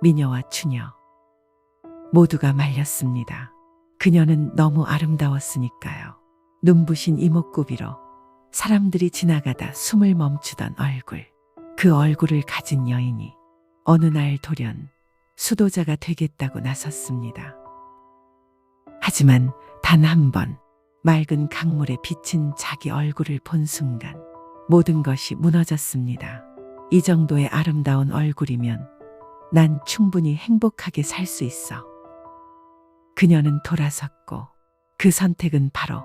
미녀와 추녀 모두가 말렸습니다. 그녀는 너무 아름다웠으니까요. 눈부신 이목구비로 사람들이 지나가다 숨을 멈추던 얼굴. 그 얼굴을 가진 여인이 어느 날 돌연 수도자가 되겠다고 나섰습니다. 하지만 단 한 번 맑은 강물에 비친 자기 얼굴을 본 순간 모든 것이 무너졌습니다. 이 정도의 아름다운 얼굴이면 난 충분히 행복하게 살 수 있어. 그녀는 돌아섰고 그 선택은 바로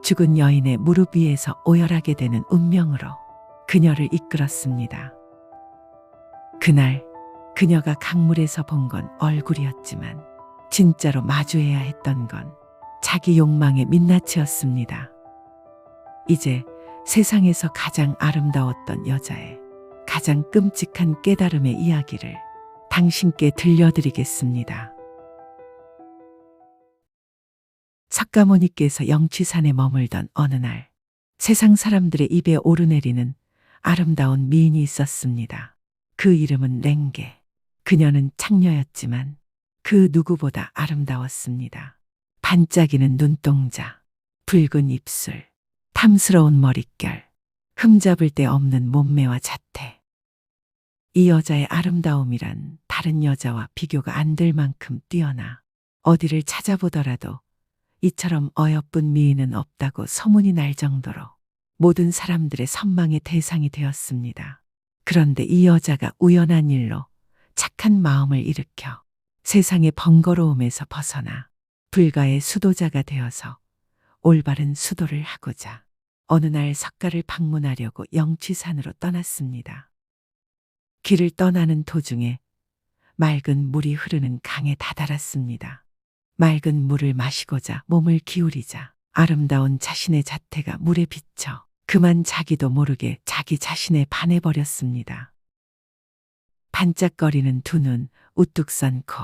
죽은 여인의 무릎 위에서 오열하게 되는 운명으로 그녀를 이끌었습니다. 그날 그녀가 강물에서 본 건 얼굴이었지만 진짜로 마주해야 했던 건 자기 욕망의 민낯이었습니다. 이제 세상에서 가장 아름다웠던 여자의 가장 끔찍한 깨달음의 이야기를 당신께 들려드리겠습니다. 석가모니께서 영취산에 머물던 어느 날 세상 사람들의 입에 오르내리는 아름다운 미인이 있었습니다. 그 이름은 랭게. 그녀는 창녀였지만 그 누구보다 아름다웠습니다. 반짝이는 눈동자, 붉은 입술, 탐스러운 머릿결, 흠잡을 데 없는 몸매와 자태. 이 여자의 아름다움이란 다른 여자와 비교가 안 될 만큼 뛰어나 어디를 찾아보더라도 이처럼 어여쁜 미인은 없다고 소문이 날 정도로 모든 사람들의 선망의 대상이 되었습니다. 그런데 이 여자가 우연한 일로 착한 마음을 일으켜 세상의 번거로움에서 벗어나 불가의 수도자가 되어서 올바른 수도를 하고자 어느 날 석가를 방문하려고 영취산으로 떠났습니다. 길을 떠나는 도중에 맑은 물이 흐르는 강에 다다랐습니다. 맑은 물을 마시고자 몸을 기울이자 아름다운 자신의 자태가 물에 비쳐 그만 자기도 모르게 자기 자신에 반해버렸습니다. 반짝거리는 두 눈, 우뚝 선 코,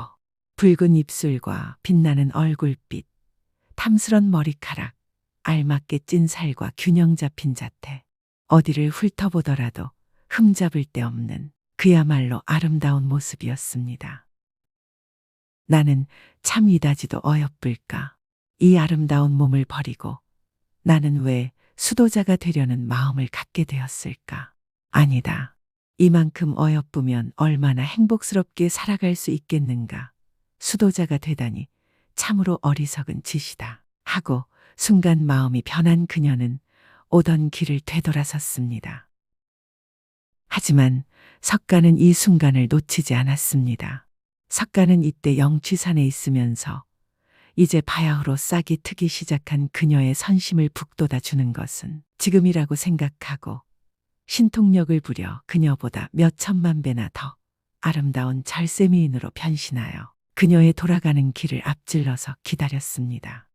붉은 입술과 빛나는 얼굴빛, 탐스런 머리카락, 알맞게 찐 살과 균형 잡힌 자태. 어디를 훑어보더라도 흠잡을 데 없는 그야말로 아름다운 모습이었습니다. 나는 참 이다지도 어여쁠까. 이 아름다운 몸을 버리고 나는 왜 수도자가 되려는 마음을 갖게 되었을까? 아니다. 이만큼 어여쁘면 얼마나 행복스럽게 살아갈 수 있겠는가. 수도자가 되다니 참으로 어리석은 짓이다. 하고 순간 마음이 변한 그녀는 오던 길을 되돌아섰습니다. 하지만 석가는 이 순간을 놓치지 않았습니다. 석가는 이때 영취산에 있으면서 이제 바야흐로 싹이 트기 시작한 그녀의 선심을 북돋아 주는 것은 지금이라고 생각하고 신통력을 부려 그녀보다 몇 천만 배나 더 아름다운 절세미인으로 변신하여 그녀의 돌아가는 길을 앞질러서 기다렸습니다.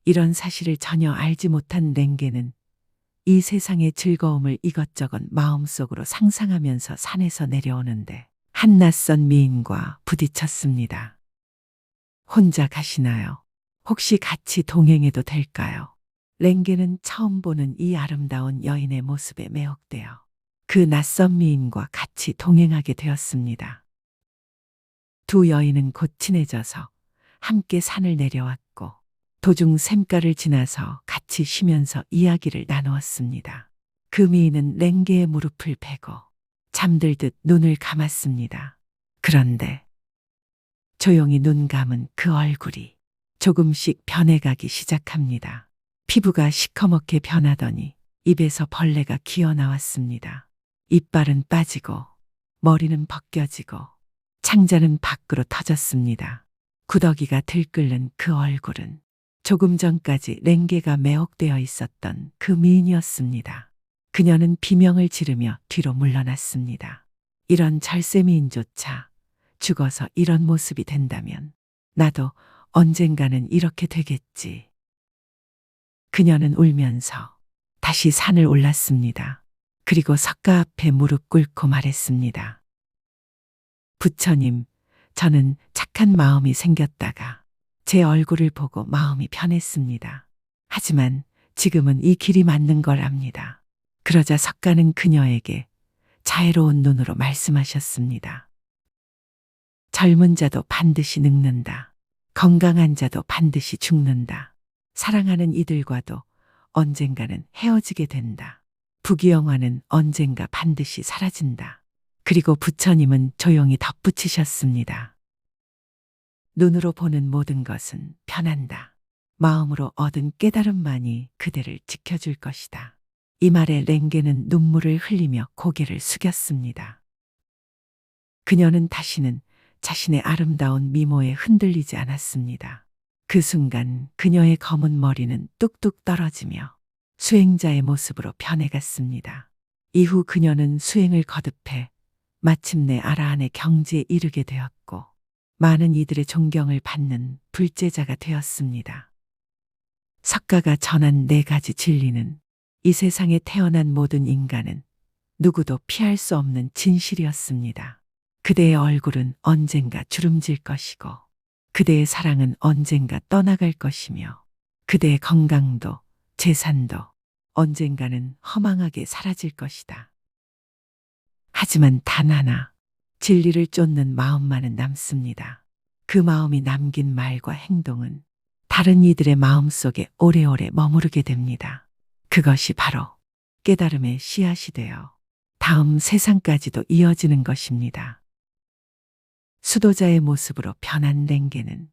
이런 사실을 전혀 알지 못한 랭게는 이 세상의 즐거움을 이것저것 마음속으로 상상하면서 산에서 내려오는데 한 낯선 미인과 부딪혔습니다. 혼자 가시나요? 혹시 같이 동행해도 될까요? 랭게는 처음 보는 이 아름다운 여인의 모습에 매혹되어 그 낯선 미인과 같이 동행하게 되었습니다. 두 여인은 곧 친해져서 함께 산을 내려왔고 도중 샘가를 지나서 같이 쉬면서 이야기를 나누었습니다. 그 미인은 랭게의 무릎을 베고 잠들듯 눈을 감았습니다. 그런데 조용히 눈 감은 그 얼굴이 조금씩 변해가기 시작합니다. 피부가 시커멓게 변하더니 입에서 벌레가 기어나왔습니다. 이빨은 빠지고 머리는 벗겨지고 창자는 밖으로 터졌습니다. 구더기가 들끓는 그 얼굴은 조금 전까지 랭게가 매혹되어 있었던 그 미인이었습니다. 그녀는 비명을 지르며 뒤로 물러났습니다. 이런 절세미인조차 죽어서 이런 모습이 된다면 나도 언젠가는 이렇게 되겠지. 그녀는 울면서 다시 산을 올랐습니다. 그리고 석가 앞에 무릎 꿇고 말했습니다. 부처님, 저는 착한 마음이 생겼다가 제 얼굴을 보고 마음이 변했습니다. 하지만 지금은 이 길이 맞는 걸 압니다. 그러자 석가는 그녀에게 자애로운 눈으로 말씀하셨습니다. 젊은 자도 반드시 늙는다. 건강한 자도 반드시 죽는다. 사랑하는 이들과도 언젠가는 헤어지게 된다. 부귀영화는 언젠가 반드시 사라진다. 그리고 부처님은 조용히 덧붙이셨습니다. 눈으로 보는 모든 것은 변한다. 마음으로 얻은 깨달음만이 그대를 지켜줄 것이다. 이 말에 랭게는 눈물을 흘리며 고개를 숙였습니다. 그녀는 다시는 자신의 아름다운 미모에 흔들리지 않았습니다. 그 순간 그녀의 검은 머리는 뚝뚝 떨어지며 수행자의 모습으로 변해갔습니다. 이후 그녀는 수행을 거듭해 마침내 아라한의 경지에 이르게 되었고 많은 이들의 존경을 받는 불제자가 되었습니다. 석가가 전한 4가지 진리는 이 세상에 태어난 모든 인간은 누구도 피할 수 없는 진실이었습니다. 그대의 얼굴은 언젠가 주름질 것이고 그대의 사랑은 언젠가 떠나갈 것이며 그대의 건강도 재산도 언젠가는 허망하게 사라질 것이다. 하지만 단 하나 진리를 쫓는 마음만은 남습니다. 그 마음이 남긴 말과 행동은 다른 이들의 마음속에 오래오래 머무르게 됩니다. 그것이 바로 깨달음의 씨앗이 되어 다음 세상까지도 이어지는 것입니다. 수도자의 모습으로 변한 랭게는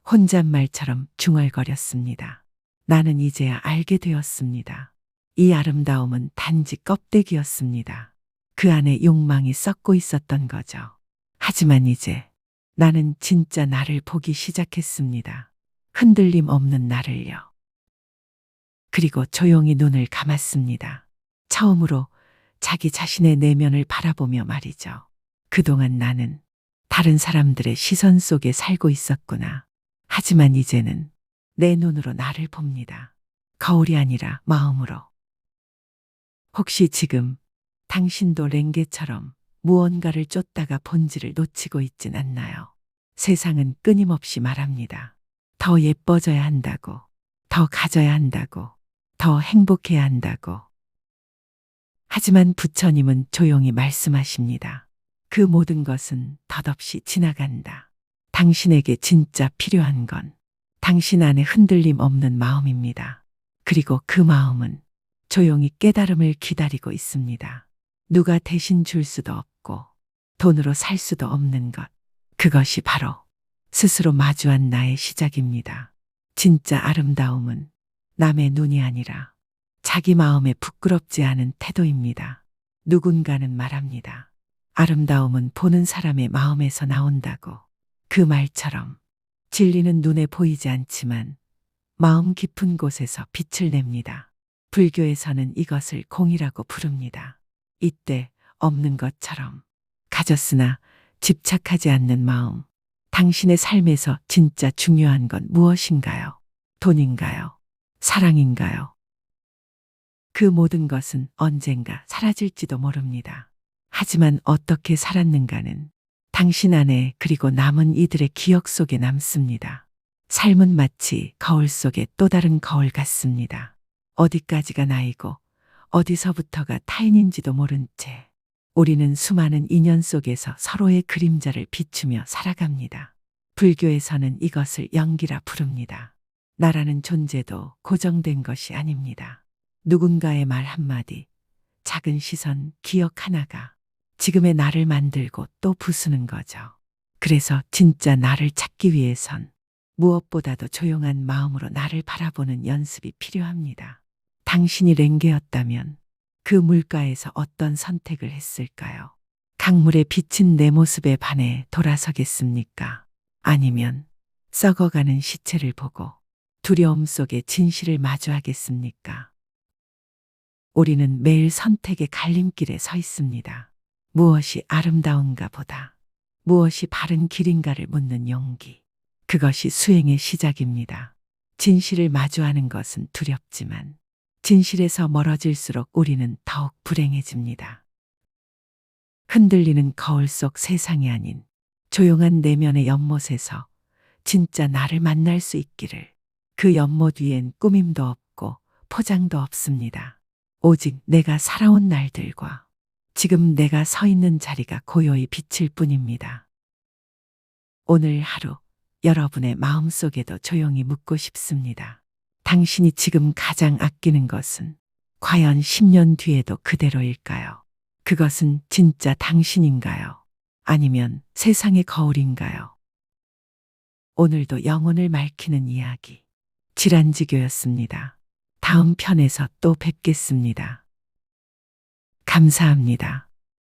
혼잣말처럼 중얼거렸습니다. 나는 이제야 알게 되었습니다. 이 아름다움은 단지 껍데기였습니다. 그 안에 욕망이 썩고 있었던 거죠. 하지만 이제 나는 진짜 나를 보기 시작했습니다. 흔들림 없는 나를요. 그리고 조용히 눈을 감았습니다. 처음으로 자기 자신의 내면을 바라보며 말이죠. 그동안 나는 다른 사람들의 시선 속에 살고 있었구나. 하지만 이제는 내 눈으로 나를 봅니다. 거울이 아니라 마음으로. 혹시 지금 당신도 랭게처럼 무언가를 쫓다가 본질을 놓치고 있진 않나요? 세상은 끊임없이 말합니다. 더 예뻐져야 한다고, 더 가져야 한다고, 더 행복해야 한다고. 하지만 부처님은 조용히 말씀하십니다. 그 모든 것은 덧없이 지나간다. 당신에게 진짜 필요한 건 당신 안에 흔들림 없는 마음입니다. 그리고 그 마음은 조용히 깨달음을 기다리고 있습니다. 누가 대신 줄 수도 없고 돈으로 살 수도 없는 것. 그것이 바로 스스로 마주한 나의 시작입니다. 진짜 아름다움은 남의 눈이 아니라 자기 마음에 부끄럽지 않은 태도입니다. 누군가는 말합니다. 아름다움은 보는 사람의 마음에서 나온다고. 그 말처럼 진리는 눈에 보이지 않지만 마음 깊은 곳에서 빛을 냅니다. 불교에서는 이것을 공이라고 부릅니다. 이때 없는 것처럼 가졌으나 집착하지 않는 마음. 당신의 삶에서 진짜 중요한 건 무엇인가요? 돈인가요? 사랑인가요? 그 모든 것은 언젠가 사라질지도 모릅니다. 하지만 어떻게 살았는가는 당신 안에 그리고 남은 이들의 기억 속에 남습니다. 삶은 마치 거울 속의 또 다른 거울 같습니다. 어디까지가 나이고 어디서부터가 타인인지도 모른 채 우리는 수많은 인연 속에서 서로의 그림자를 비추며 살아갑니다. 불교에서는 이것을 영기라 부릅니다. 나라는 존재도 고정된 것이 아닙니다. 누군가의 말 한마디, 작은 시선, 기억 하나가 지금의 나를 만들고 또 부수는 거죠. 그래서 진짜 나를 찾기 위해선 무엇보다도 조용한 마음으로 나를 바라보는 연습이 필요합니다. 당신이 랭게였다면 그 물가에서 어떤 선택을 했을까요? 강물에 비친 내 모습에 반해 돌아서겠습니까? 아니면 썩어가는 시체를 보고 두려움 속에 진실을 마주하겠습니까? 우리는 매일 선택의 갈림길에 서 있습니다. 무엇이 아름다운가 보다 무엇이 바른 길인가를 묻는 용기. 그것이 수행의 시작입니다. 진실을 마주하는 것은 두렵지만 진실에서 멀어질수록 우리는 더욱 불행해집니다. 흔들리는 거울 속 세상이 아닌 조용한 내면의 연못에서 진짜 나를 만날 수 있기를. 그 연못 위엔 꾸밈도 없고 포장도 없습니다. 오직 내가 살아온 날들과 지금 내가 서 있는 자리가 고요히 비칠 뿐입니다. 오늘 하루 여러분의 마음속에도 조용히 묻고 싶습니다. 당신이 지금 가장 아끼는 것은 과연 10년 뒤에도 그대로일까요? 그것은 진짜 당신인가요? 아니면 세상의 거울인가요? 오늘도 영혼을 맑히는 이야기. 질환지교였습니다. 다음 편에서 또 뵙겠습니다. 감사합니다.